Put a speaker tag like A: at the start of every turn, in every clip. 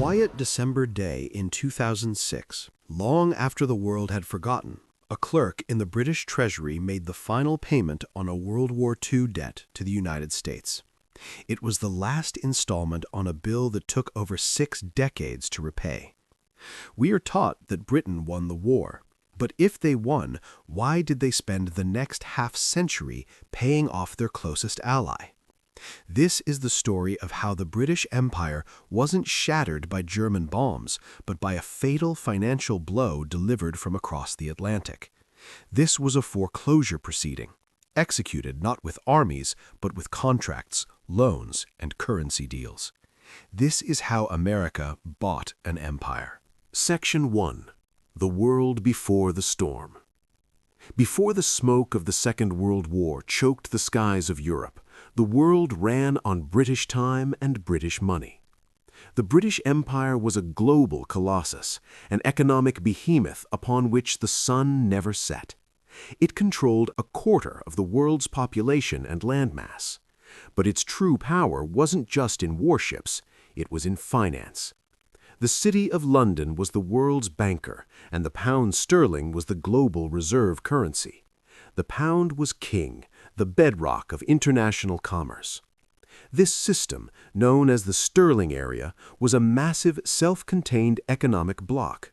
A: quiet December day in 2006, long after the world had forgotten, a clerk in the British Treasury made the final payment on a World War II debt to the United States. It was the last installment on a bill that took over 6 decades to repay. We are taught that Britain won the war, but if they won, why did they spend the next half-century paying off their closest ally? This is the story of how the British Empire wasn't shattered by German bombs, but by a fatal financial blow delivered from across the Atlantic. This was a foreclosure proceeding, executed not with armies, but with contracts, loans, and currency deals. This is how America bought an empire.
B: Section 1. The World Before the Storm. Before the smoke of the Second World War choked the skies of Europe, the world ran on British time and British money. The British Empire was a global colossus, an economic behemoth upon which the sun never set. It controlled a quarter of the world's population and landmass. But its true power wasn't just in warships, it was in finance. The City of London was the world's banker, and the pound sterling was the global reserve currency. The pound was king, the bedrock of international commerce. This system, known as the sterling area, was a massive self-contained economic bloc.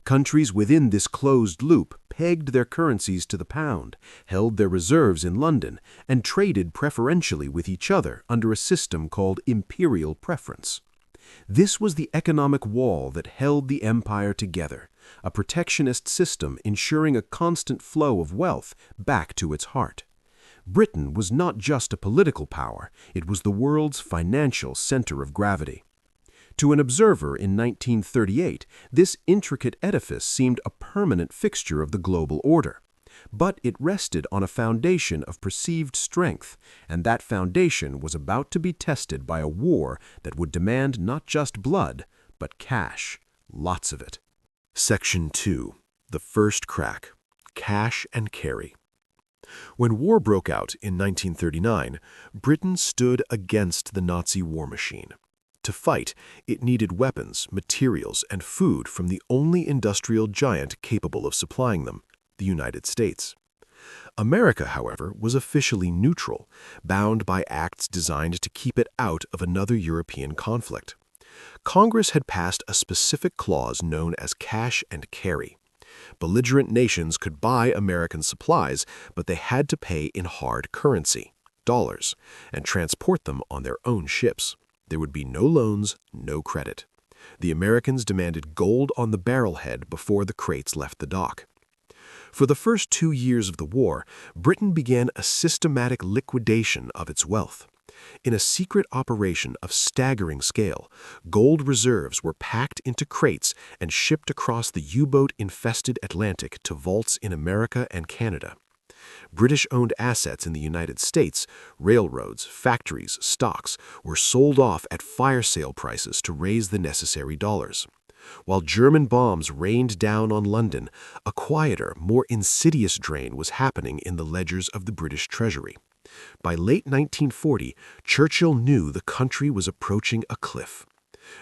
B: Countries within this closed loop pegged their currencies to the pound, held their reserves in London, and traded preferentially with each other under a system called imperial preference. This was the economic wall that held the empire together, a protectionist system ensuring a constant flow of wealth back to its heart. Britain was not just a political power, it was the world's financial center of gravity. To an observer in 1938, this intricate edifice seemed a permanent fixture of the global order. But it rested on a foundation of perceived strength, and that foundation was about to be tested by a war that would demand not just blood, but cash, lots of it. Section 2. The First Crack. Cash and Carry. When war broke out in 1939, Britain stood against the Nazi war machine. To fight, it needed weapons, materials, and food from the only industrial giant capable of supplying them, the United States. America, however, was officially neutral, bound by acts designed to keep it out of another European conflict. Congress had passed a specific clause known as cash and carry. Belligerent nations could buy American supplies, but they had to pay in hard currency, dollars, and transport them on their own ships. There would be no loans, no credit. The Americans demanded gold on the barrelhead before the crates left the dock. For the first 2 years of the war, Britain began a systematic liquidation of its wealth. In a secret operation of staggering scale, gold reserves were packed into crates and shipped across the U-boat-infested Atlantic to vaults in America and Canada. British-owned assets in the United States, railroads, factories, stocks, were sold off at fire sale prices to raise the necessary dollars. While German bombs rained down on London, a quieter, more insidious drain was happening in the ledgers of the British Treasury. By late 1940, Churchill knew the country was approaching a cliff.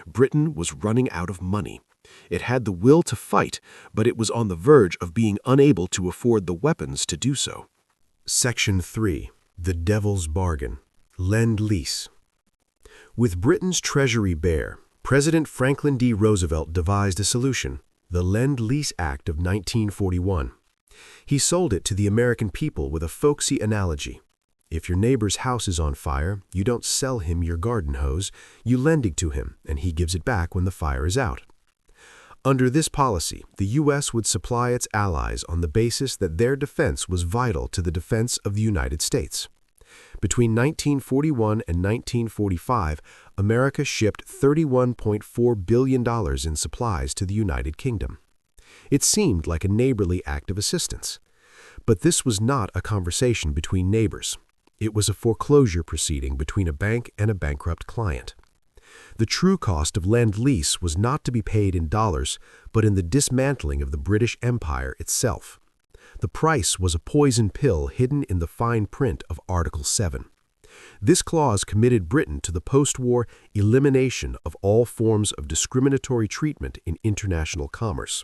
B: Britain was running out of money. It had the will to fight, but it was on the verge of being unable to afford the weapons to do so. Section 3. The Devil's Bargain. Lend-Lease. With Britain's treasury bare, President Franklin D. Roosevelt devised a solution, the Lend-Lease Act of 1941. He sold it to the American people with a folksy analogy. If your neighbor's house is on fire, you don't sell him your garden hose, you lend it to him, and he gives it back when the fire is out. Under this policy, the U.S. would supply its allies on the basis that their defense was vital to the defense of the United States. Between 1941 and 1945, America shipped $31.4 billion in supplies to the United Kingdom. It seemed like a neighborly act of assistance. But this was not a conversation between neighbors. It was a foreclosure proceeding between a bank and a bankrupt client. The true cost of Lend-Lease was not to be paid in dollars, but in the dismantling of the British Empire itself. The price was a poison pill hidden in the fine print of Article 7. This clause committed Britain to the post-war elimination of all forms of discriminatory treatment in international commerce.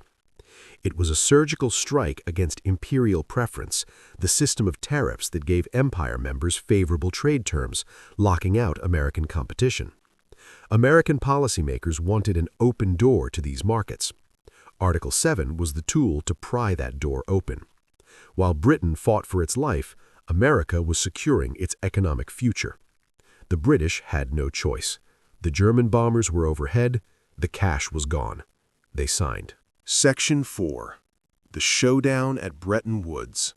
B: It was a surgical strike against imperial preference, the system of tariffs that gave empire members favorable trade terms, locking out American competition. American policymakers wanted an open door to these markets. Article 7 was the tool to pry that door open. While Britain fought for its life, America was securing its economic future. The British had no choice. The German bombers were overhead, the cash was gone. They signed.
A: Section 4. The Showdown at Bretton Woods.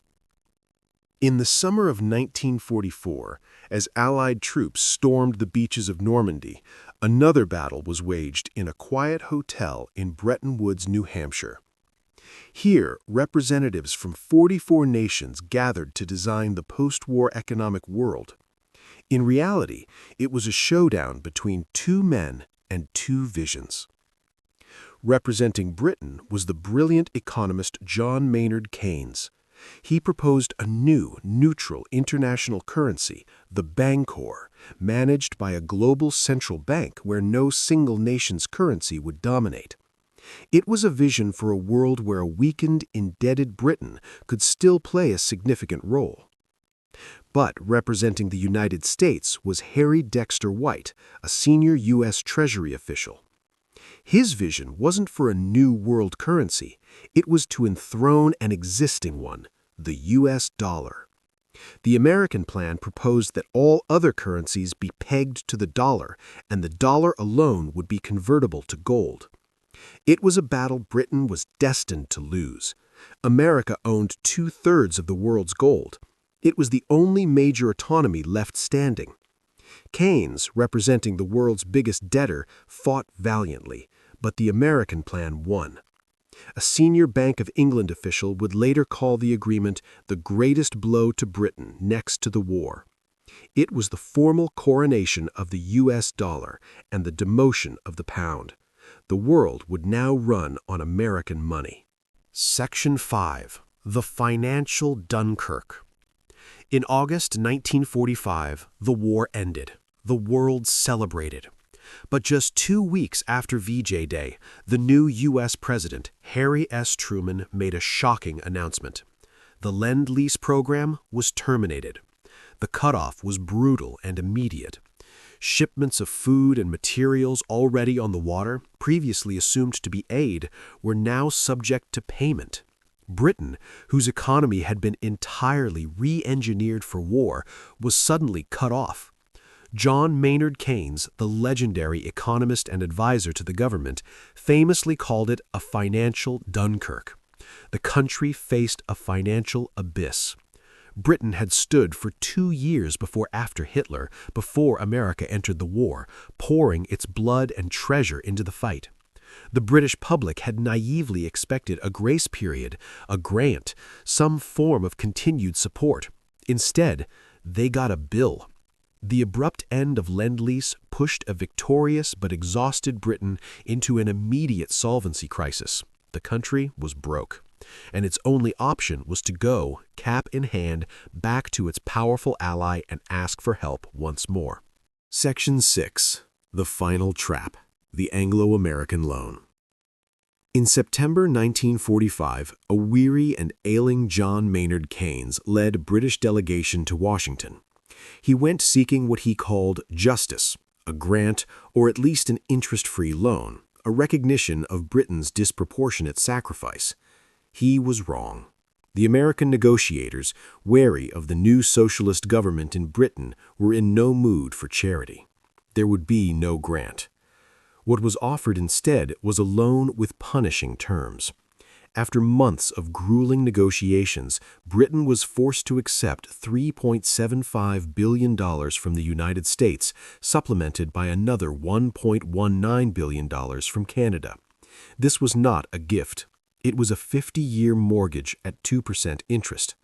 A: In the summer of 1944, as Allied troops stormed the beaches of Normandy, another battle was waged in a quiet hotel in Bretton Woods, New Hampshire. Here, representatives from 44 nations gathered to design the post-war economic world. In reality, it was a showdown between two men and two visions. Representing Britain was the brilliant economist John Maynard Keynes. He proposed a new, neutral international currency, the Bancor, managed by a global central bank where no single nation's currency would dominate. It was a vision for a world where a weakened, indebted Britain could still play a significant role. But representing the United States was Harry Dexter White, a senior U.S. Treasury official. His vision wasn't for a new world currency, it was to enthrone an existing one, the U.S. dollar. The American plan proposed that all other currencies be pegged to the dollar, and the dollar alone would be convertible to gold. It was a battle Britain was destined to lose. America owned 2/3 of the world's gold. It was the only major autonomy left standing. Keynes, representing the world's biggest debtor, fought valiantly, but the American plan won. A senior Bank of England official would later call the agreement the greatest blow to Britain next to the war. It was the formal coronation of the U.S. dollar and the demotion of the pound. The world would now run on American money. Section 5. The Financial Dunkirk. In August 1945, the war ended. The world celebrated. But just 2 weeks after VJ Day, the new U.S. President, Harry S. Truman, made a shocking announcement. The Lend-Lease program was terminated. The cutoff was brutal and immediate. Shipments of food and materials already on the water, previously assumed to be aid, were now subject to payment. Britain, whose economy had been entirely re-engineered for war, was suddenly cut off. John Maynard Keynes, the legendary economist and advisor to the government, famously called it a financial Dunkirk. The country faced a financial abyss. Britain had stood for 2 years after Hitler, before America entered the war, pouring its blood and treasure into the fight. The British public had naively expected a grace period, a grant, some form of continued support. Instead, they got a bill. The abrupt end of Lend-Lease pushed a victorious but exhausted Britain into an immediate solvency crisis. The country was broke, and its only option was to go, cap in hand, back to its powerful ally and ask for help once more. Section 6. The Final Trap. The Anglo-American Loan. In September 1945, a weary and ailing John Maynard Keynes led a British delegation to Washington. He went seeking what he called justice, a grant or at least an interest-free loan, a recognition of Britain's disproportionate sacrifice. He was wrong. The American negotiators, wary of the new socialist government in Britain, were in no mood for charity. There would be no grant. What was offered instead was a loan with punishing terms. After months of grueling negotiations, Britain was forced to accept $3.75 billion from the United States, supplemented by another $1.19 billion from Canada. This was not a gift. It was a 50-year mortgage at 2% interest.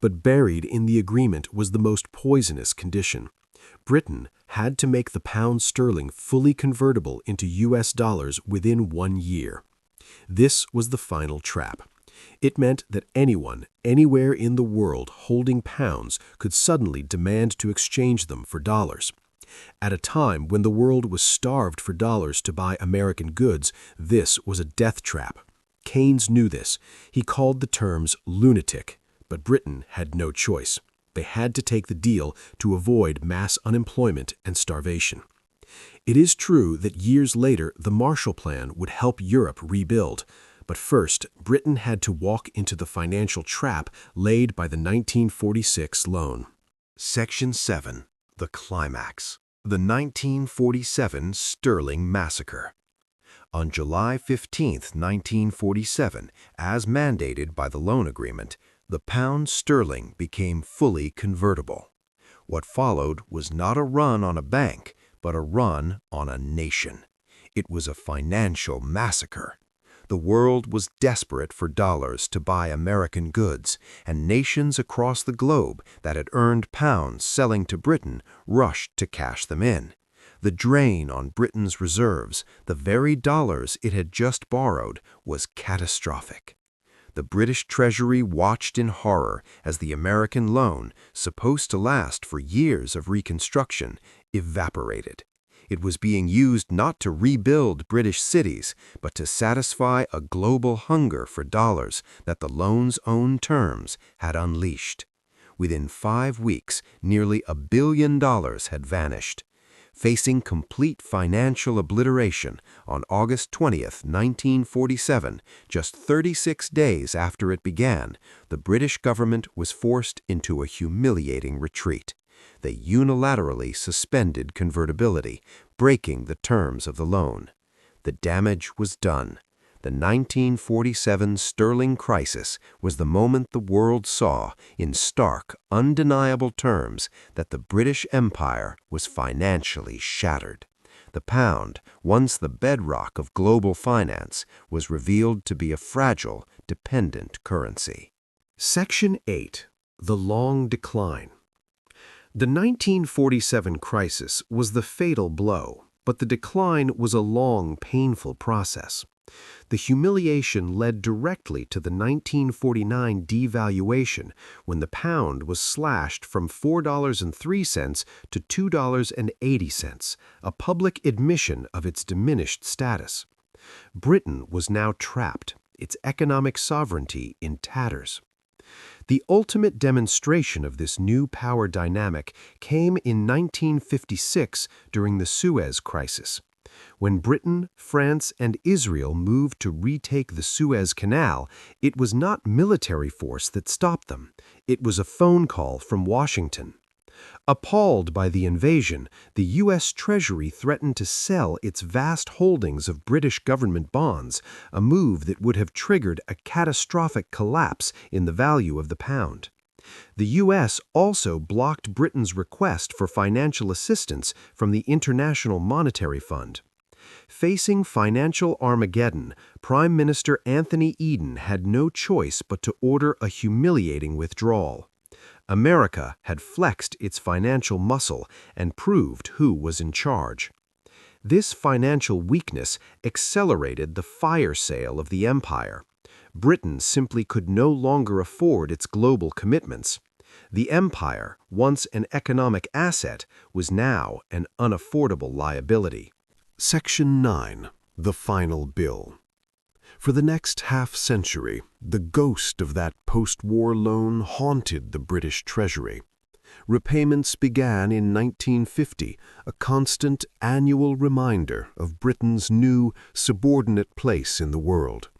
A: But buried in the agreement was the most poisonous condition. Britain had to make the pound sterling fully convertible into U.S. dollars within 1 year. This was the final trap. It meant that anyone, anywhere in the world holding pounds could suddenly demand to exchange them for dollars. At a time when the world was starved for dollars to buy American goods, this was a death trap. Keynes knew this. He called the terms lunatic, but Britain had no choice. They had to take the deal to avoid mass unemployment and starvation. It is true that years later the Marshall Plan would help Europe rebuild. But first, Britain had to walk into the financial trap laid by the 1946 loan.
B: Section 7. The Climax. The 1947 Sterling Massacre. On July 15, 1947, as mandated by the loan agreement, the pound sterling became fully convertible. What followed was not a run on a bank, but a run on a nation. It was a financial massacre. The world was desperate for dollars to buy American goods, and nations across the globe that had earned pounds selling to Britain rushed to cash them in. The drain on Britain's reserves, the very dollars it had just borrowed, was catastrophic. The British Treasury watched in horror as the American loan, supposed to last for years of reconstruction, evaporated. It was being used not to rebuild British cities, but to satisfy a global hunger for dollars that the loan's own terms had unleashed. Within 5 weeks, nearly $1 billion had vanished. Facing complete financial obliteration on August 20, 1947, just 36 days after it began, the British government was forced into a humiliating retreat. They unilaterally suspended convertibility, breaking the terms of the loan. The damage was done. The 1947 sterling crisis was the moment the world saw, in stark, undeniable terms, that the British Empire was financially shattered. The pound, once the bedrock of global finance, was revealed to be a fragile, dependent currency.
A: Section 8. The Long Decline. The 1947 crisis was the fatal blow, but the decline was a long, painful process. The humiliation led directly to the 1949 devaluation, when the pound was slashed from $4.03 to $2.80, a public admission of its diminished status. Britain was now trapped, its economic sovereignty in tatters. The ultimate demonstration of this new power dynamic came in 1956 during the Suez Crisis. When Britain, France, and Israel moved to retake the Suez Canal, it was not military force that stopped them. It was a phone call from Washington. Appalled by the invasion, the U.S. Treasury threatened to sell its vast holdings of British government bonds, a move that would have triggered a catastrophic collapse in the value of the pound. The U.S. also blocked Britain's request for financial assistance from the International Monetary Fund. Facing financial Armageddon, Prime Minister Anthony Eden had no choice but to order a humiliating withdrawal. America had flexed its financial muscle and proved who was in charge. This financial weakness accelerated the fire sale of the empire. Britain simply could no longer afford its global commitments. The empire, once an economic asset, was now an unaffordable liability. Section 9. The Final Bill. For the next half-century, the ghost of that post-war loan haunted the British Treasury. Repayments began in 1950, a constant annual reminder of Britain's new, subordinate place in the world.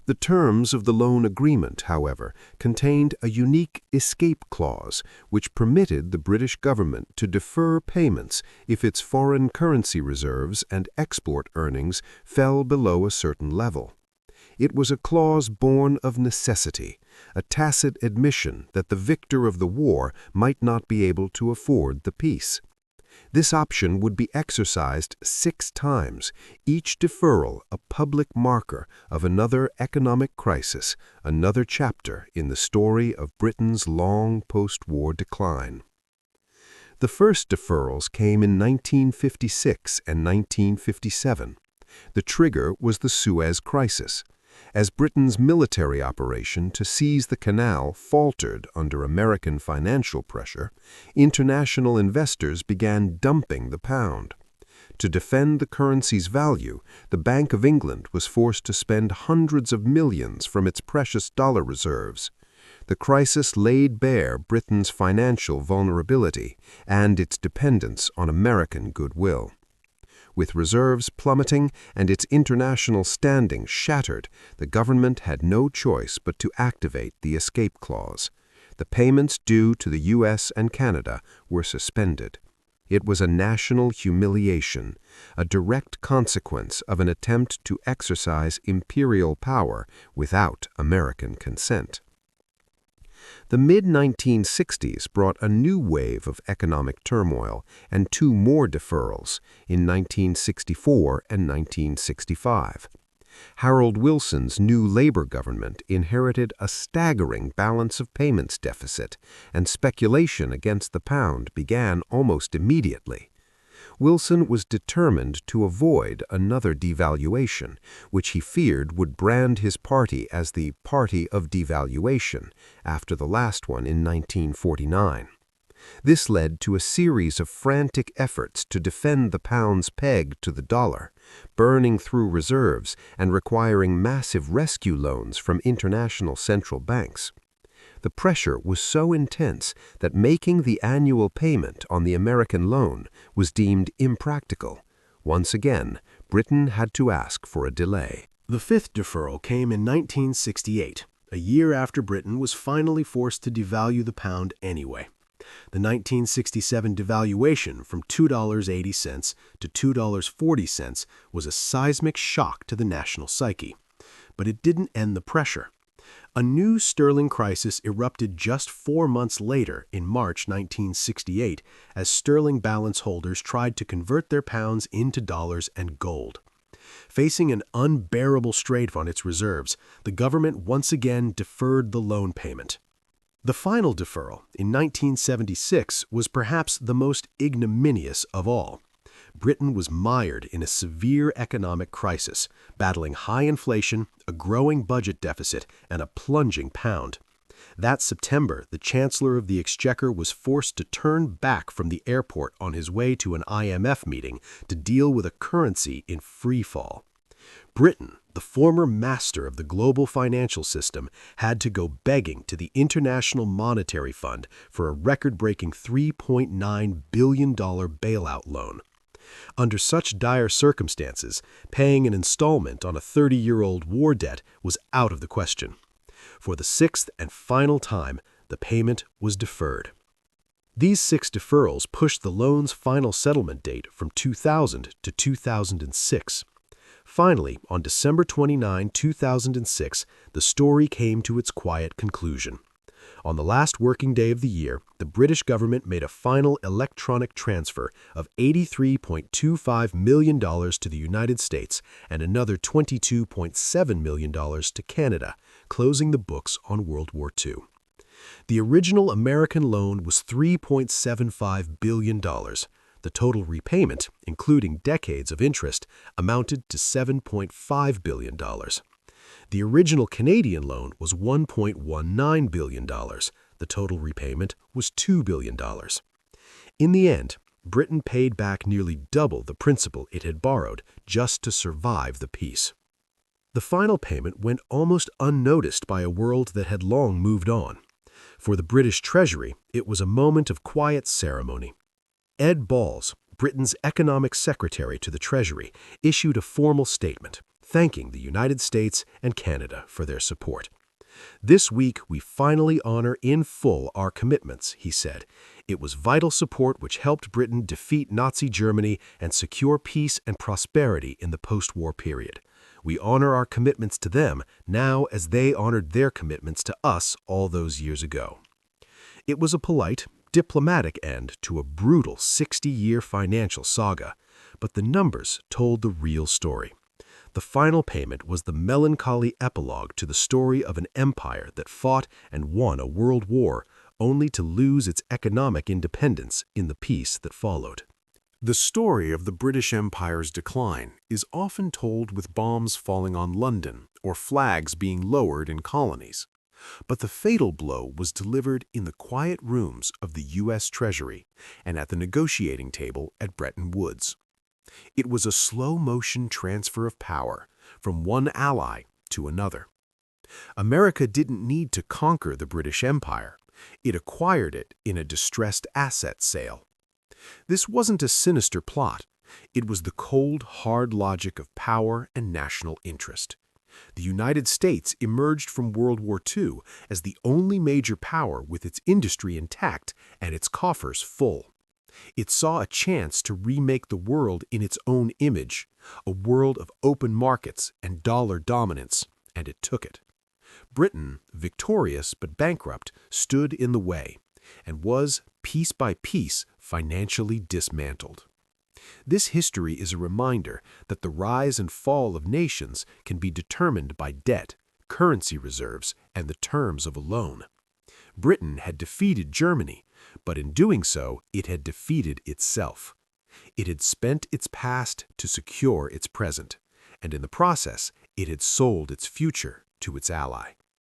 A: The terms of the loan agreement, however, contained a unique escape clause which permitted the British government to defer payments if its foreign currency reserves and export earnings fell below a certain level. It was a clause born of necessity, a tacit admission that the victor of the war might not be able to afford the peace. This option would be exercised 6 times, each deferral a public marker of another economic crisis, another chapter in the story of Britain's long post-war decline. The first deferrals came in 1956 and 1957. The trigger was the Suez Crisis.
B: As Britain's military operation to seize the canal faltered under American financial pressure, international investors began dumping the pound. To defend the currency's value, the Bank of England was forced to spend hundreds of millions from its precious dollar reserves. The crisis laid bare Britain's financial vulnerability and its dependence on American goodwill. With reserves plummeting and its international standing shattered, the government had no choice but to activate the escape clause. The payments due to the U.S. and Canada were suspended. It was a national humiliation, a direct consequence of an attempt to exercise imperial power without American consent. The mid-1960s brought a new wave of economic turmoil and two more deferrals in 1964 and 1965. Harold Wilson's new Labor government inherited a staggering balance of payments deficit, and speculation against the pound began almost immediately. Wilson was determined to avoid another devaluation, which he feared would brand his party as the party of devaluation after the last one in 1949. This led to a series of frantic efforts to defend the pound's peg to the dollar, burning through reserves and requiring massive rescue loans from international central banks. The pressure was so intense that making the annual payment on the American loan was deemed impractical. Once again, Britain had to ask for a delay.
A: The fifth deferral came in 1968, a year after Britain was finally forced to devalue the pound anyway. The 1967 devaluation from $2.80 to $2.40 was a seismic shock to the national psyche. But it didn't end the pressure. A new sterling crisis erupted just 4 months later in March 1968 as sterling balance holders tried to convert their pounds into dollars and gold. Facing an unbearable strain on its reserves, the government once again deferred the loan payment. The final deferral, in 1976, was perhaps the most ignominious of all. Britain was mired in a severe economic crisis, battling high inflation, a growing budget deficit, and a plunging pound. That September, the Chancellor of the Exchequer was forced to turn back from the airport on his way to an IMF meeting to deal with a currency in free fall. Britain, the former master of the global financial system, had to go begging to the International Monetary Fund for a record-breaking $3.9 billion bailout loan. Under such dire circumstances, paying an installment on a 30-year-old war debt was out of the question. For the sixth and final time, the payment was deferred. These 6 deferrals pushed the loan's final settlement date from 2000 to 2006. Finally, on December 29, 2006, the story came to its quiet conclusion. On the last working day of the year, the British government made a final electronic transfer of $83.25 million to the United States and another $22.7 million to Canada, closing the books on World War II. The original American loan was $3.75 billion. The total repayment, including decades of interest, amounted to $7.5 billion. The original Canadian loan was $1.19 billion. The total repayment was $2 billion. In the end, Britain paid back nearly double the principal it had borrowed just to survive the peace. The final payment went almost unnoticed by a world that had long moved on. For the British Treasury, it was a moment of quiet ceremony. Ed Balls, Britain's economic secretary to the Treasury, issued a formal statement thanking the United States and Canada for their support. "This week, we finally honor in full our commitments," he said. "It was vital support which helped Britain defeat Nazi Germany and secure peace and prosperity in the post-war period. We honor our commitments to them now as they honored their commitments to us all those years ago." It was a polite, diplomatic end to a brutal 60-year financial saga, but the numbers told the real story. The final payment was the melancholy epilogue to the story of an empire that fought and won a world war only to lose its economic independence in the peace that followed.
B: The story of the British Empire's decline is often told with bombs falling on London or flags being lowered in colonies. But the fatal blow was delivered in the quiet rooms of the U.S. Treasury and at the negotiating table at Bretton Woods. It was a slow-motion transfer of power from one ally to another. America didn't need to conquer the British Empire. It acquired it in a distressed asset sale. This wasn't a sinister plot. It was the cold, hard logic of power and national interest. The United States emerged from World War II as the only major power with its industry intact and its coffers full. It saw a chance to remake the world in its own image, a world of open markets and dollar dominance, and it took it. Britain, victorious but bankrupt, stood in the way and was, piece by piece, financially dismantled. This history is a reminder that the rise and fall of nations can be determined by debt, currency reserves, and the terms of a loan. Britain had defeated Germany, but in doing so, it had defeated itself. It had spent its past to secure its present, and in the process, it had sold its future to its ally.